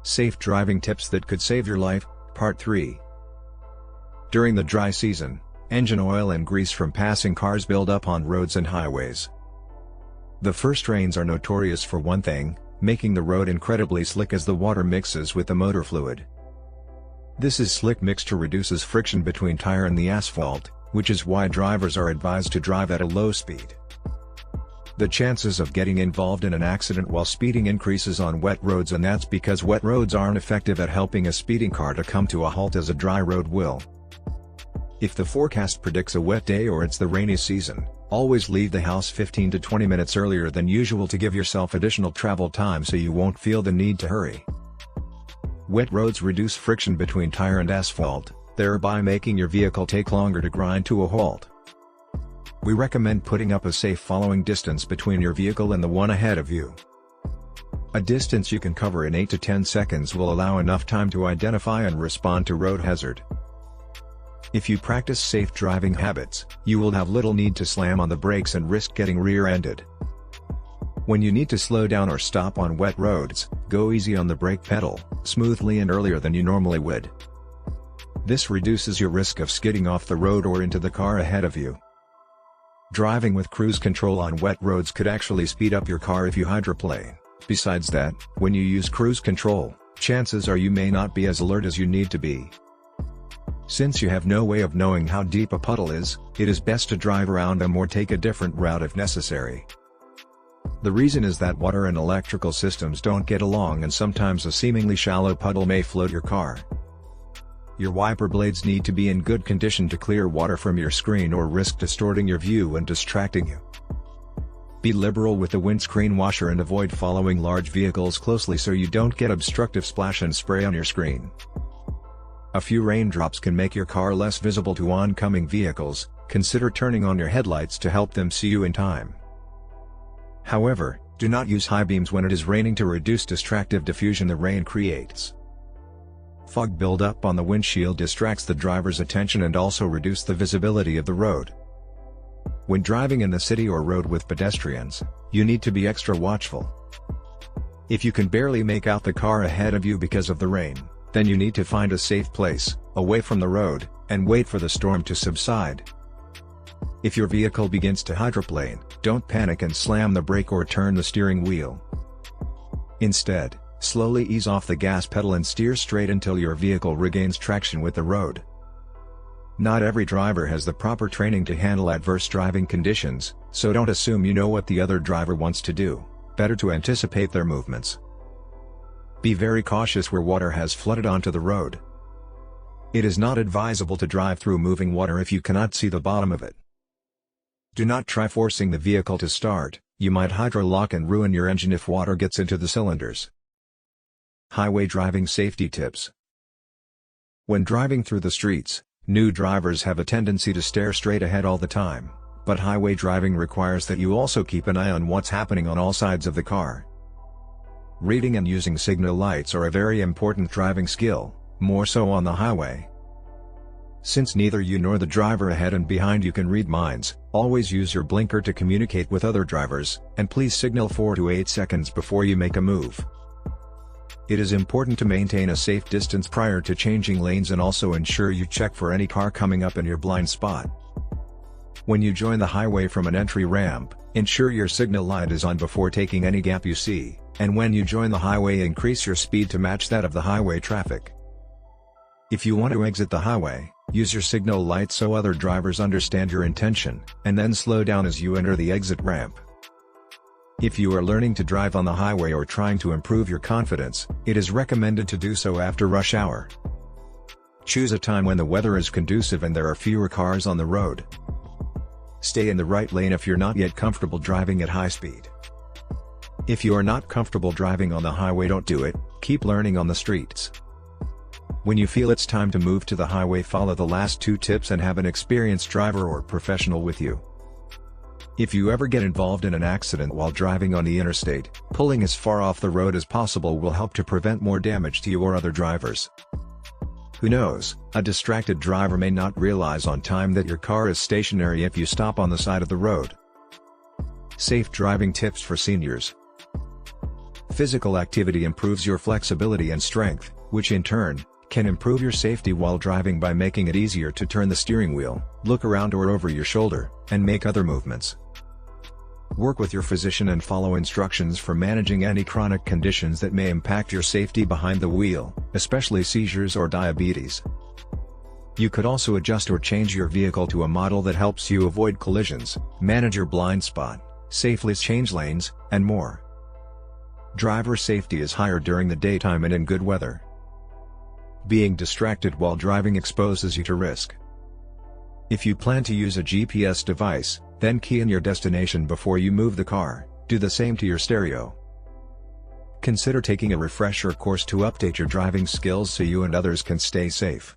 Safe driving tips that could save your life, Part 3. During the dry season, engine oil and grease from passing cars build up on roads and highways. The first rains are notorious for one thing, making the road incredibly slick as the water mixes with the motor fluid. This slick mixture reduces friction between tire and the asphalt, which is why drivers are advised to drive at a low speed. The chances of getting involved in an accident while speeding increases on wet roads, and that's because wet roads aren't effective at helping a speeding car to come to a halt as a dry road will. If the forecast predicts a wet day or it's the rainy season, always leave the house 15 to 20 minutes earlier than usual to give yourself additional travel time so you won't feel the need to hurry. Wet roads reduce friction between tire and asphalt, thereby making your vehicle take longer to grind to a halt. We recommend putting up a safe following distance between your vehicle and the one ahead of you. A distance you can cover in 8 to 10 seconds will allow enough time to identify and respond to road hazard. If you practice safe driving habits, you will have little need to slam on the brakes and risk getting rear-ended. When you need to slow down or stop on wet roads, go easy on the brake pedal, smoothly and earlier than you normally would. This reduces your risk of skidding off the road or into the car ahead of you. Driving with cruise control on wet roads could actually speed up your car if you hydroplane. Besides that, when you use cruise control, chances are you may not be as alert as you need to be. Since you have no way of knowing how deep a puddle is, it is best to drive around them or take a different route if necessary. The reason is that water and electrical systems don't get along, and sometimes a seemingly shallow puddle may float your car. Your wiper blades need to be in good condition to clear water from your screen or risk distorting your view and distracting you. Be liberal with the windscreen washer and avoid following large vehicles closely so you don't get obstructive splash and spray on your screen. A few raindrops can make your car less visible to oncoming vehicles. Consider turning on your headlights to help them see you in time. However, do not use high beams when it is raining to reduce distractive diffusion the rain creates. Fog buildup on the windshield distracts the driver's attention and also reduces the visibility of the road. When driving in the city or road with pedestrians, you need to be extra watchful. If you can barely make out the car ahead of you because of the rain, then you need to find a safe place, away from the road, and wait for the storm to subside. If your vehicle begins to hydroplane, don't panic and slam the brake or turn the steering wheel. Instead, slowly ease off the gas pedal and steer straight until your vehicle regains traction with the road. Not every driver has the proper training to handle adverse driving conditions, so don't assume you know what the other driver wants to do. Better to anticipate their movements. Be very cautious where water has flooded onto the road. It is not advisable to drive through moving water if you cannot see the bottom of it. Do not try forcing the vehicle to start, you might hydrolock and ruin your engine if water gets into the cylinders. Highway driving safety tips. When driving through the streets, new drivers have a tendency to stare straight ahead all the time, but highway driving requires that you also keep an eye on what's happening on all sides of the car. Reading and using signal lights are a very important driving skill, more so on the highway. Since neither you nor the driver ahead and behind you can read minds, always use your blinker to communicate with other drivers, and please signal 4 to 8 seconds before you make a move. It is important to maintain a safe distance prior to changing lanes and also ensure you check for any car coming up in your blind spot. When you join the highway from an entry ramp, ensure your signal light is on before taking any gap you see, and when you join the highway increase your speed to match that of the highway traffic. If you want to exit the highway, use your signal light so other drivers understand your intention, and then slow down as you enter the exit ramp. If you are learning to drive on the highway or trying to improve your confidence, it is recommended to do so after rush hour. Choose a time when the weather is conducive and there are fewer cars on the road. Stay in the right lane if you're not yet comfortable driving at high speed. If you are not comfortable driving on the highway, don't do it, keep learning on the streets. When you feel it's time to move to the highway, follow the last 2 tips and have an experienced driver or professional with you. If you ever get involved in an accident while driving on the interstate, pulling as far off the road as possible will help to prevent more damage to you or other drivers. Who knows, a distracted driver may not realize on time that your car is stationary if you stop on the side of the road. Safe driving tips for seniors. Physical activity improves your flexibility and strength, which in turn can improve your safety while driving by making it easier to turn the steering wheel, look around or over your shoulder, and make other movements. Work with your physician and follow instructions for managing any chronic conditions that may impact your safety behind the wheel, especially seizures or diabetes. You could also adjust or change your vehicle to a model that helps you avoid collisions, manage your blind spot, safely change lanes, and more. Driver safety is higher during the daytime and in good weather. Being distracted while driving exposes you to risk. If you plan to use a GPS device, then key in your destination before you move the car. Do the same to your stereo. Consider taking a refresher course to update your driving skills so you and others can stay safe.